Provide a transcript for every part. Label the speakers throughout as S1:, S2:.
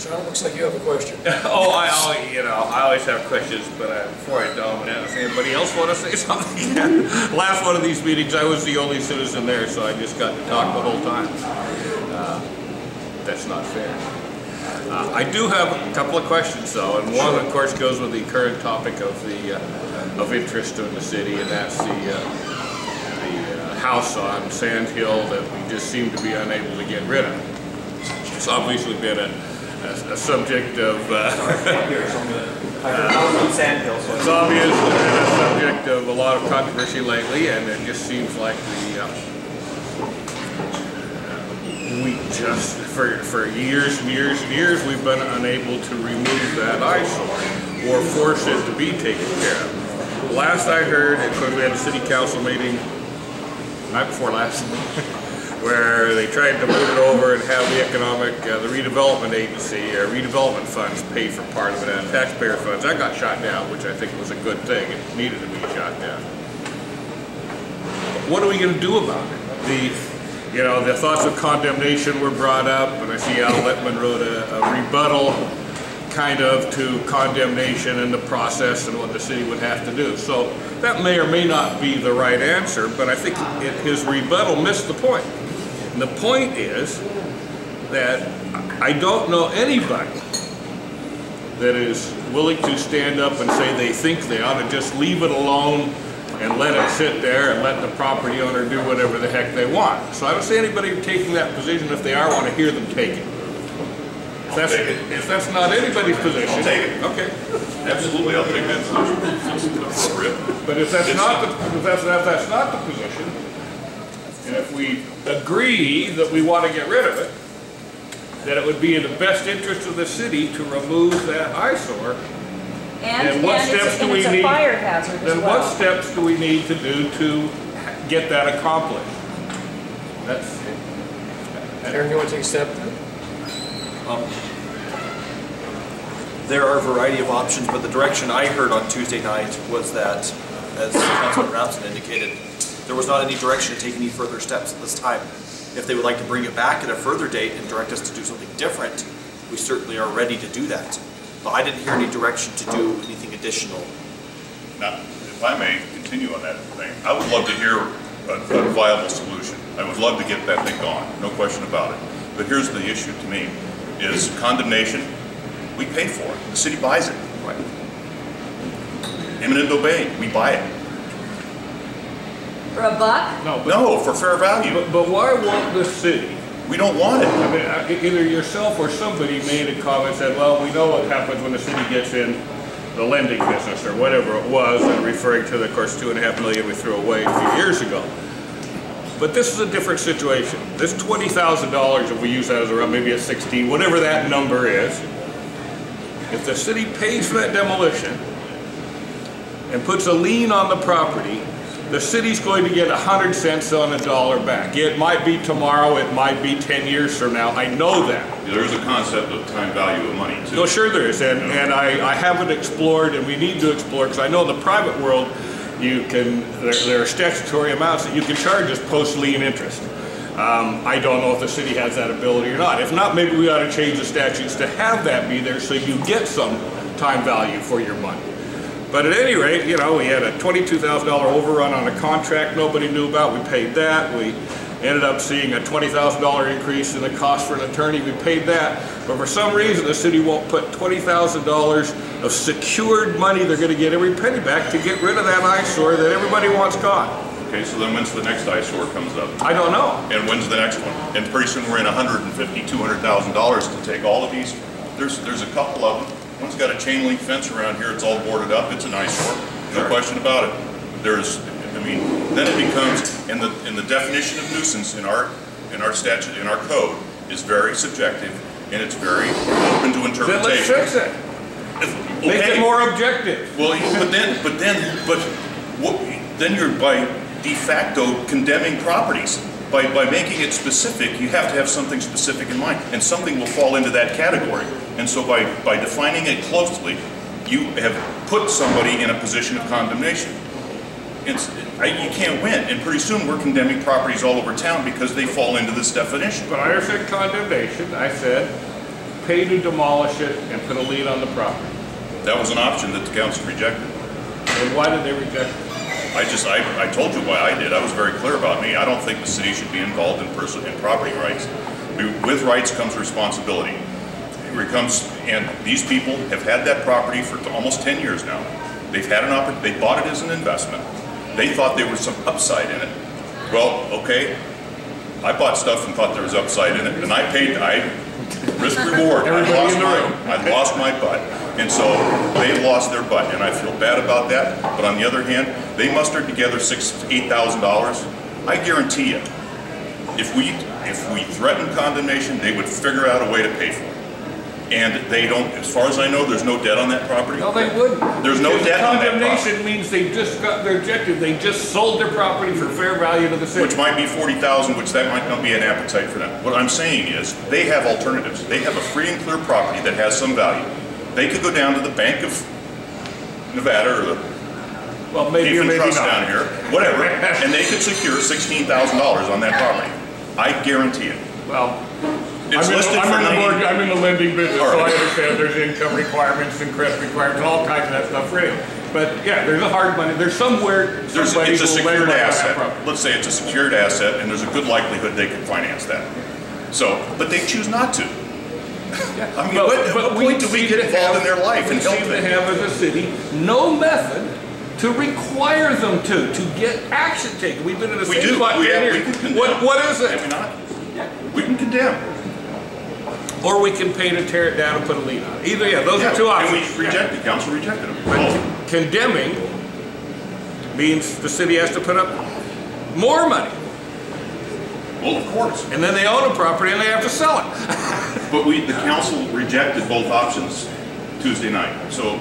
S1: John, it looks like you have a question.
S2: Oh, I always have questions, but before I dominate, does anybody else want to say something? Last one of these meetings, I was the only citizen there, so I just got to talk the whole time. That's not fair. I do have a couple of questions, though, and one, of course, goes with the current topic of interest in the city, and that's the house on Sand Hill that we just seem to be unable to get rid of. It's obviously been a subject of it's obviously been a subject of a lot of controversy lately, and it just seems like we just for years and years and years we've been unable to remove that eyesore or force it to be taken care of. Last I heard, because we had a city council meeting night before last, where they tried to move it over and have the the redevelopment agency or redevelopment funds pay for part of it out of taxpayer funds. That got shot down, which I think was a good thing. It needed to be shot down. But what are we going to do about it? The thoughts of condemnation were brought up, and I see Al Littman wrote a rebuttal kind of to condemnation and the process and what the city would have to do. So that may or may not be the right answer, but I think his rebuttal missed the point. And the point is that I don't know anybody that is willing to stand up and say they think they ought to just leave it alone and let it sit there and let the property owner do whatever the heck they want. So I don't see anybody taking that position. If they are, I want to hear them take it. If that's not anybody's position,
S3: I'll take it.
S2: Okay.
S3: Absolutely, I'll take that position. It's appropriate.
S2: But if that's not the position, and if we agree that we want to get rid of it, that it would be in the best interest of the city to remove that eyesore.
S4: And what steps do we need? Fire hazard as well.
S2: What steps do we need to do to get that accomplished? That's it.
S1: Aaron, you want to take a step then?
S5: There are a variety of options, but the direction I heard on Tuesday night was that, as Councilor Ramsden indicated, there was not any direction to take any further steps at this time. If they would like to bring it back at a further date and direct us to do something different, we certainly are ready to do that. But I didn't hear any direction to do anything additional.
S3: Now, if I may continue on that thing, I would love to hear a viable solution. I would love to get that thing gone, no question about it. But here's the issue to me, is condemnation. We pay for it. The city buys it.
S2: Right.
S3: Eminent domain, we buy it.
S4: For a buck?
S3: No, for fair value.
S2: But why won't the city?
S3: We don't want it.
S2: I mean, either yourself or somebody made a comment that said, well, we know what happens when the city gets in the lending business or whatever it was, and referring to the, of course, $2.5 million we threw away a few years ago. But this is a different situation. This $20,000, if we use that as a round, maybe a 16, whatever that number is, if the city pays for that demolition and puts a lien on the property, the city's going to get 100 cents on the dollar back. It might be tomorrow, it might be 10 years from now. I know that.
S3: There's a concept of time value of money, too.
S2: No, sure there is, and I haven't explored, and we need to explore, because I know in the private world, there are statutory amounts that you can charge as post-lien interest. I don't know if the city has that ability or not. If not, maybe we ought to change the statutes to have that be there so you get some time value for your money. But at any rate, we had a $22,000 overrun on a contract nobody knew about. We paid that. We ended up seeing a $20,000 increase in the cost for an attorney. We paid that. But for some reason, the city won't put $20,000 of secured money they're going to get every penny back to get rid of that eyesore that everybody wants gone.
S3: Okay, so then when's the next eyesore comes up?
S2: I don't know.
S3: And when's the next one? And pretty soon we're in $150,000, $200,000 to take all of these. There's a couple of them. One's got a chain link fence around here. It's all boarded up. It's an eyesore. No question about it. Then it becomes, and the definition of nuisance in our statute, in our code, is very subjective, and it's very open to interpretation.
S2: Then let's fix it.
S3: Okay.
S2: Make it more objective.
S3: Well, then you're by de facto condemning properties. By making it specific, you have to have something specific in mind, and something will fall into that category. And so by defining it closely, you have put somebody in a position of condemnation. You can't win, and pretty soon we're condemning properties all over town because they fall into this definition.
S2: But I said condemnation. I said pay to demolish it and put a lien on the property.
S3: That was an option that the council rejected.
S2: And why did they reject it?
S3: I told you why I did. I was very clear about me. I don't think the city should be involved in property rights. With rights comes responsibility. And these people have had that property for almost 10 years now. They've had an opportunity. They bought it as an investment. They thought there was some upside in it. Well, okay. I bought stuff and thought there was upside in it, and I paid. Risk reward. I lost my butt. And so they lost their butt, and I feel bad about that. But on the other hand, they mustered together $6,000 to $8,000. I guarantee you, if we threatened condemnation, they would figure out a way to pay for it. And they don't, as far as I know, there's no debt on that property.
S2: No, they wouldn't.
S3: There's no debt on that property.
S2: Condemnation means they just got their objective. They just sold their property for fair value to the city.
S3: Which might be $40,000, which that might not be an appetite for them. What I'm saying is, they have alternatives. They have a free and clear property that has some value. They could go down to the Bank of Nevada or the
S2: maybe or maybe
S3: Trust
S2: not
S3: down here, whatever, and they could secure $16,000 on that property. I guarantee it.
S2: Well,
S3: It's listed for
S2: I'm in the lending business,
S3: All
S2: so
S3: right.
S2: I understand there's income requirements and credit requirements and all kinds of that stuff for it. But yeah, there's a hard money. There's somewhere
S3: It's
S2: somebody
S3: a
S2: will lay
S3: secured
S2: money on that
S3: asset.
S2: property.
S3: Let's say it's a secured asset, and there's a good likelihood they can finance that. So, but they choose not to. I mean, at what point do we get involved in their life and help
S2: them? We
S3: them?
S2: seem to have, as a city, no method to require them to get action taken. We've been in the same spot 10 years. What is it?
S3: Maybe not. We can condemn.
S2: Or we can pay to tear it down and put a lien on it. Either, those are two options.
S3: And we rejected, council rejected them.
S2: But condemning means the city has to put up more money.
S3: Well, of course.
S2: And then they own a property and they have to sell it.
S3: But the council rejected both options Tuesday night. So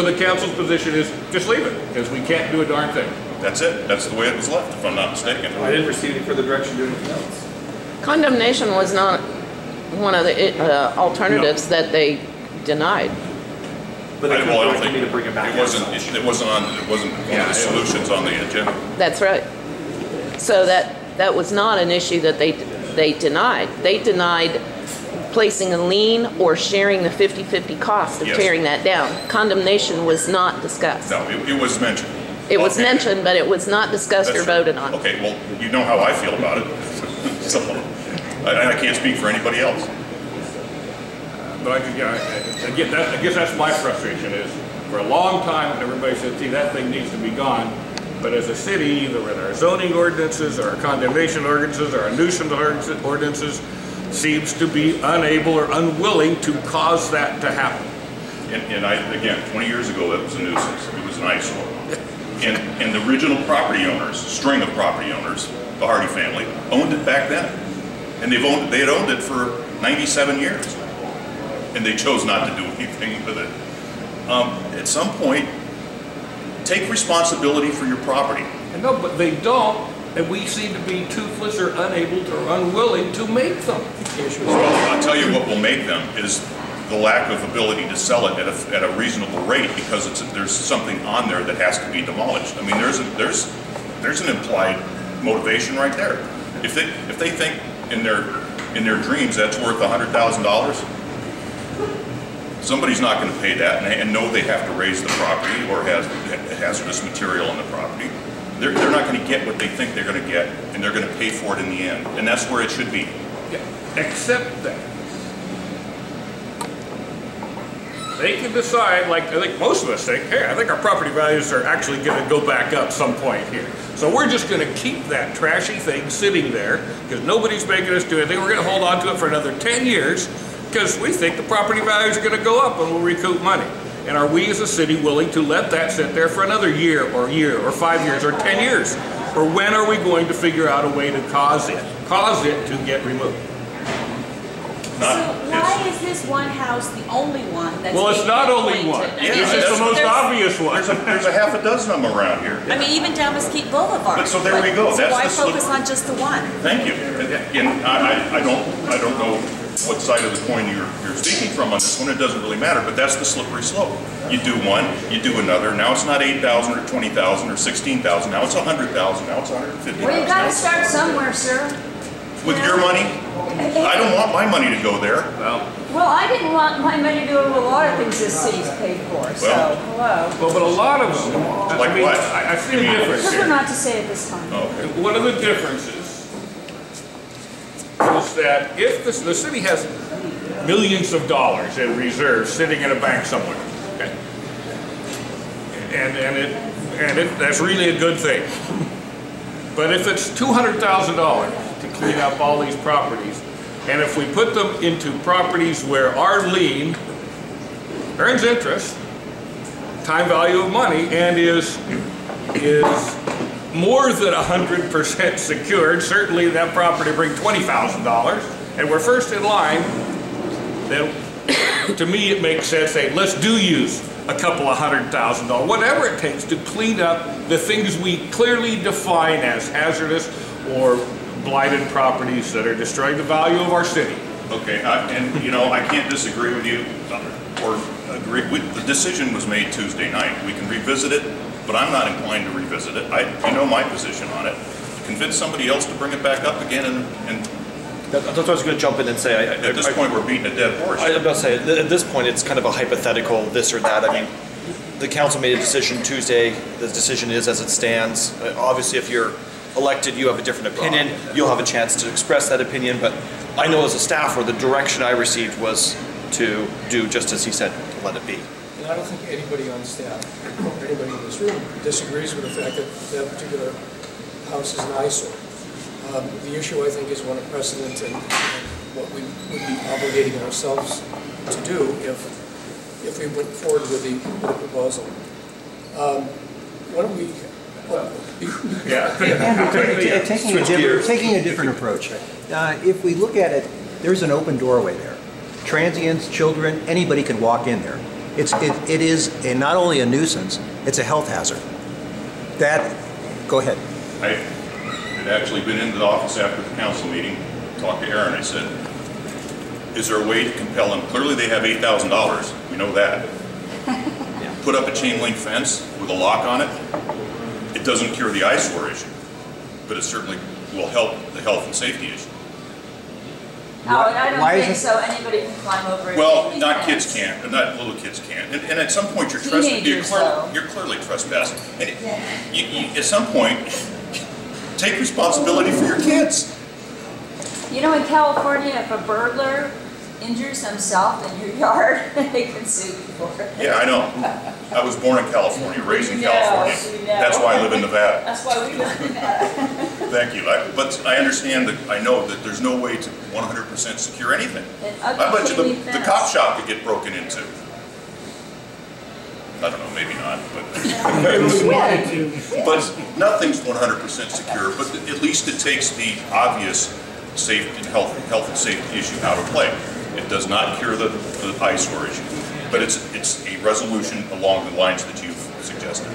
S2: the council's position is just leave it, because we can't do a darn thing.
S3: that's it. That's the way it was left, if I'm not mistaken.
S5: I didn't receive any further direction to do anything else.
S4: Condemnation was not one of the alternatives that they denied.
S5: But they
S3: I
S5: couldn't
S3: don't
S5: direct
S3: think
S5: me to bring it back.
S3: it wasn't one of the solutions on the agenda.
S4: That's right. So that was not an issue that they denied. They denied placing a lien or sharing the 50-50 cost of
S3: Yes.
S4: tearing that down. Condemnation was not discussed.
S3: No, it was mentioned.
S4: It was
S3: Okay.
S4: mentioned, but it was not discussed or
S3: That's right.
S4: voted on.
S3: Okay, well, you know how I feel about it. So, I can't speak for anybody else.
S2: But I guess that's my frustration is, for a long time, everybody said, see, that thing needs to be gone. But as a city, either with our zoning ordinances, or our condemnation ordinances, or our nuisance ordinances, seems to be unable or unwilling to cause that to happen.
S3: And again, 20 years ago, that was a nuisance. It was an eyesore. And the original property owners, string of property owners, the Hardy family, owned it back then. And they had owned it for 97 years. And they chose not to do anything with it. At some point, take responsibility for your property.
S2: No, but they don't, and we seem to be toothless or unable to, or unwilling to make them.
S3: Well, I'll tell you what will make them is the lack of ability to sell it at a reasonable rate, because there's something on there that has to be demolished. I mean, there's an implied motivation right there. If they think in their dreams that's worth $100,000, somebody's not going to pay that and know they have to raise the property or has hazardous material on the property. They're not going to get what they think they're going to get, and they're going to pay for it in the end. And that's where it should be.
S2: Yeah. Except that they can decide, like I think most of us think, hey, I think our property values are actually going to go back up some point here. So we're just going to keep that trashy thing sitting there because nobody's making us do anything. We're going to hold on to it for another 10 years because we think the property values are going to go up and we'll recoup money. And are we as a city willing to let that sit there for another year or 5 years or 10 years? Or when are we going to figure out a way to cause it to get removed?
S6: So why is this one house the only one that's
S2: Well, it's
S6: being
S2: not only
S6: pinpointed?
S2: one.
S6: I mean,
S2: It's just the most
S6: there's-
S2: obvious one.
S3: There's a half a dozen of them around here.
S6: I mean, even down Mesquite Boulevard.
S3: But so there we go.
S6: So
S3: That's
S6: why
S3: the
S6: focus
S3: slippery-
S6: on just the one?
S3: Thank you. And I don't know what side of the coin you're speaking from on this one. It doesn't really matter, but that's the slippery slope. You do one, you do another. Now it's not 8,000 or 20,000 or 16,000. Now it's 100,000. Now it's 150,000.
S6: Well, you gotta start somewhere, sir.
S3: with your money? I don't want my money to go there.
S6: Well, I didn't want my money to go to a lot of things this city's paid for, so, hello.
S2: Well, but a lot of them,
S3: Like what?
S2: I see a difference
S6: Prefer
S2: here.
S6: not to say it this time.
S3: Okay.
S2: One of the differences is that if the city has millions of dollars in reserves sitting in a bank somewhere, okay? That's really a good thing. But if it's $200,000 to clean up all these properties, and if we put them into properties where our lien earns interest, time value of money, and is more than 100% secured, certainly that property brings $20,000, and we're first in line, then to me it makes sense to say, let's do use a couple of $100,000, whatever it takes to clean up the things we clearly define as hazardous or blighted properties that are destroying the value of our city.
S3: Okay, and you know, I can't disagree with you or agree with, the decision was made Tuesday night. We can revisit it, but I'm not inclined to revisit it. You know my position on it. Convince somebody else to bring it back up again and
S5: That's what I was going to jump in and say.
S3: at this point we're beating a dead horse.
S5: I'm about to say, at this point, it's kind of a hypothetical, this or that. I mean, the council made a decision Tuesday. The decision is as it stands. Obviously, if you're elected, you have a different opinion. You'll have a chance to express that opinion. But I know as a staffer, the direction I received was to do just as he said, to let it be.
S1: And I don't think anybody on staff, or anybody in this room, disagrees with the fact that that particular house is an eyesore. The issue, I think, is one of precedent and what we would be obligating ourselves to do if we went forward with the proposal. Why don't we...
S7: Taking a different approach. If we look at it, there's an open doorway there. Transients, children, anybody can walk in there. It is not only a nuisance, it's a health hazard. Go ahead.
S3: I had actually been in the office after the council meeting, talked to Aaron. I said, is there a way to compel them? Clearly they have $8,000. We know that. Put up a chain link fence with a lock on it. It doesn't cure the eyesore issue, but it certainly will help the health and safety issue.
S6: Howard, I
S7: Why
S6: don't think
S7: isn't-
S6: so. Anybody can climb over it.
S3: Well, not kids can't, and not little kids can't. And at some point you're trespassing.
S6: Teenagers, though.
S3: You're clearly trespassing. And you, at some point, take responsibility for your kids.
S6: You know, in California, if a burglar injures himself in your yard, they can sue you for it.
S3: Yeah, I know. I was born in California, raised in
S6: We know,
S3: California.
S6: we know.
S3: That's why I live in Nevada.
S6: That's why we live in that.
S3: Thank you. But I understand that, I know that there's no way to 100% secure anything. I bet you the cop shop could get broken into. I don't know, maybe not, but nothing's 100% secure, but at least it takes the obvious safety and health and safety issue out of play. It does not cure the eyesore issue, but it's a resolution along the lines that you've suggested.